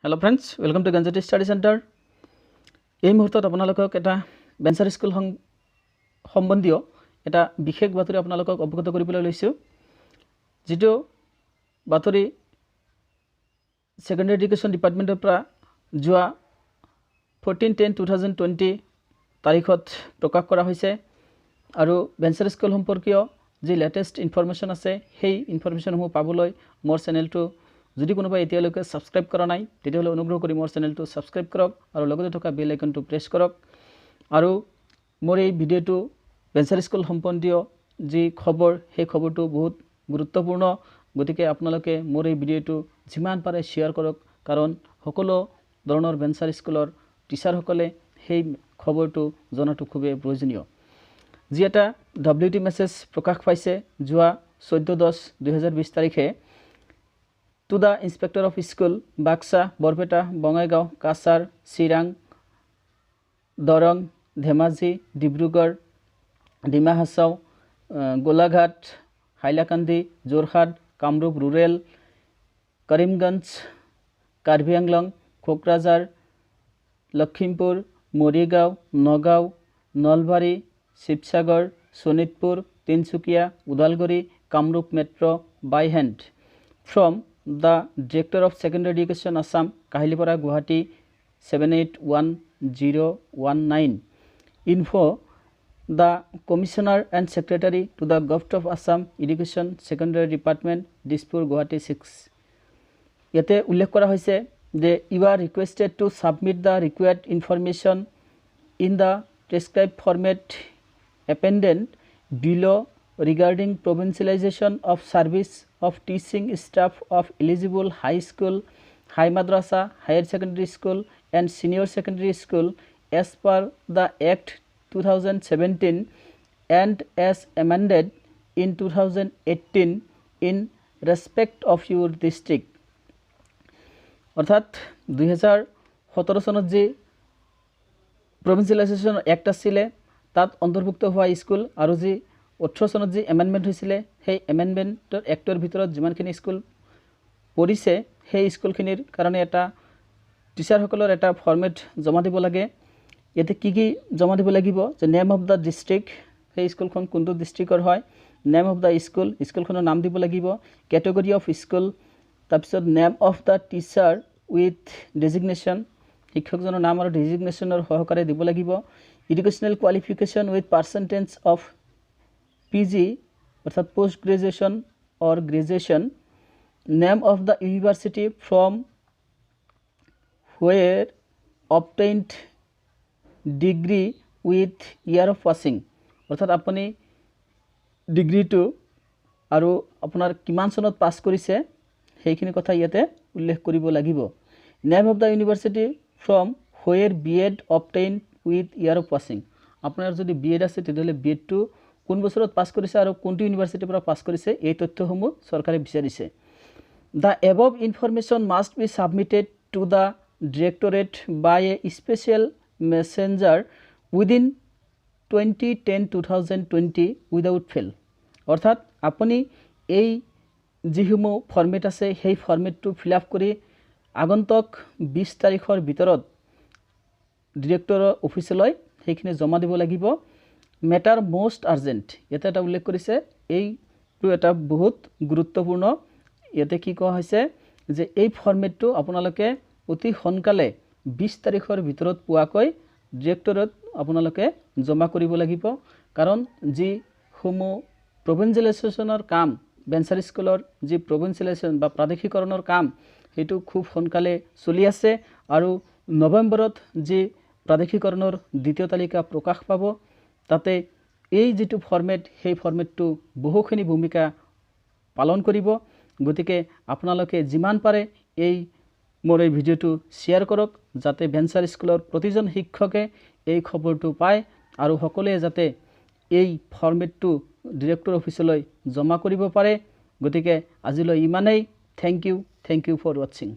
Hello friends welcome to Ganjati study centre. এই মুহূৰ্তত আপোনালোকক এটা বেঞ্চাৰ স্কুল সম্বন্ধীয় এটা বিশেষ বাতৰি আপোনালোকক অৱগত কৰিবলৈ লৈছো। যেটো বাতৰি সেকেন্ডাৰী এডুকেশ্যন ডিপাৰ্টমেন্টৰ পৰা যোৱা 14-10-2020 তাৰিখত প্ৰকাশ কৰা হৈছে আৰু বেঞ্চাৰ স্কুল সম্পৰ্কীয় যি লেটেষ্ট ইনফৰমেশ্যন আছে সেই ইনফৰমেশ্যনসমূহ পাবলৈ মোৰ চেনেলটো যদি কোনোবা এতিয়ালৈকে সাবস্ক্ৰাইব কৰা নাই তেতিয়াহলে অনুগ্ৰহ কৰি মোৰ চেনেলটো সাবস্ক্ৰাইব কৰক আৰু লগতে থকা বেল আইকনটো প্ৰেছ কৰক আৰু মোৰ এই ভিডিঅটো বেঞ্চাৰ স্কুল সম্বন্ধীয় যি খবৰ সেই খবৰটো বহুত গুৰুত্বপূৰ্ণ। গতিকে আপোনালোকে মোৰ এই ভিডিঅটো যিমান পাৰে শেয়াৰ কৰক কাৰণ সকলো ধৰণৰ বেঞ্চাৰ স্কুলৰ টিচাৰসকলে সেই খবৰটো জনাটো খুবেই প্ৰয়োজনীয়। যি এটা WT মেছেজ প্ৰকাশ পাইছে যোৱা 14-10-2020 তাৰিখে to the Inspector of School, Baksa, Borpeta, Bongaigaon, Kasar, Sirang, Dorong, Dhemaji, Dibrugarh, Dima Hasao, Golaghat, Hailakandi, Jorhat, Kamrup Rural, Karimganj, Karbi Anglong, Kokrajhar, Lakhimpur, Morigaon, Nagaon, Nalbari, Shivsagar, Sonitpur, Tinsukia, Udalguri, Kamrup Metro by hand from the Director of Secondary Education Assam, Kahilipara, Guwahati 781019. Info the Commissioner and Secretary to the Govt of Assam Education Secondary Department, Dispur, Guwahati 6. Yate উল্লেখ কৰা হৈছে যে you are requested to submit the required information in the prescribed format appended below regarding provincialization of service of teaching staff of eligible high school, high madrasa, higher secondary school and senior secondary school as per the Act 2017 and as amended in 2018 in respect of your district. অর্থাৎ 2017 চনত যে provincialization act আছিলে তাত অন্তৰ্ভুক্ত হোৱা school আৰু যে 18 চনত যে এমেন্ডমেন্ট হৈছিলে সেই এমেন্ডমেন্টৰ এক্টৰ ভিতৰত যিমানখিনি স্কুল পৰিছে সেই স্কুলখিনিৰ কাৰণে এটা টিচাৰসকলৰ এটা ফৰ্মেট জমা দিব লাগে। ইয়াতে কি কি জমা দিব লাগিব যে নেম অফ দা ডিস্ট্ৰিক্ট সেই স্কুলখন কোনটো ডিস্ট্ৰিক্টৰ হয়, নেম অফ দা স্কুল স্কুলখনৰ নাম দিব লাগিব, ক্যাটেগৰি অফ স্কুল, তাৰপিছত name of the teacher with designation শিক্ষকজনৰ নাম আৰু ডেজিগনেশ্যনৰ সহকাৰে দিব লাগিব, educational qualification with percentage of PG অর্থাৎ post graduation or graduation, name of the university from where obtained degree with year of passing অর্থাৎ আপুনি ডিগ্ৰীটো আৰু আপোনাৰ কিমান চনত পাছ কৰিছে সেইখিনি কথা ইয়াতে উল্লেখ কৰিব লাগিব। name of the university from where B.Ed obtained with year of passing আপোনাৰ যদি B.Ed আছে তেতিয়াহ'লে B.Ed টো কোন বছৰত পাস কৰিছে আৰু কোনটো ইউনিভাৰ্সিটিৰ পৰা পাস কৰিছে এই তথ্যসমূহ সৰকাৰে বিচাৰিছে। The above information must be submitted to the directorate by a special messenger within 2010-2020 without fail অৰ্থাৎ আপুনি এই যিসমূহ ফৰ্মেট আছে সেই ফৰ্মেটটো ফিল আপ কৰি আগন্তুক 20 তাৰিখৰ ভিতৰত ডিৰেক্টৰৰ অফিচলৈ সেইখিনি জমা দিব লাগিব। মেটাৰ মোস্ট আৰ্জেন্ট ইয়াতে এটা উল্লেখ কৰিছে এইটো এটা বহুত গুৰুত্বপূৰ্ণ। ইয়াতে কি কোৱা হৈছে যে এই ফৰ্মেটটো আপোনালোকে অতি সোনকালে 20 তাৰিখৰ ভিতৰত পোৱাকৈ ডিৰেক্টৰত আপোনালোকে জমা কৰিব লাগিব কাৰণ যি সমূহ প্ৰভিন্সিয়েলাইজেশ্যনৰ কাম বেঞ্চাৰ স্কুলৰ যি প্ৰভিন্সিয়েলাইজেশ্যন বা প্ৰাদেশিকৰণৰ কাম সেইটো খুব সোনকালে চলি আছে আৰু নৱেম্বৰত যি প্ৰাদেশিকৰণৰ দ্বিতীয় তালিকা প্ৰকাশ পাব তাতে এই যেটো ফৰ্মেট সেই ফৰ্মেটটো বহুখিনি ভূমিকা পালন কৰিব। গতিকে আপোনালোকে যিমান পাৰে এই মোৰ এই ভিডিঅটো শেয়াৰ কৰক যাতে বেঞ্চাৰ স্কুলৰ প্ৰতিজন শিক্ষকে এই খবৰটো পায় আৰু সকলোৱে যাতে এই ফৰ্মেটটো ডিৰেক্টৰ অফিচলৈ জমা কৰিব পাৰে। গতিকে আজিলৈ ইমানেই। Thank you for watching.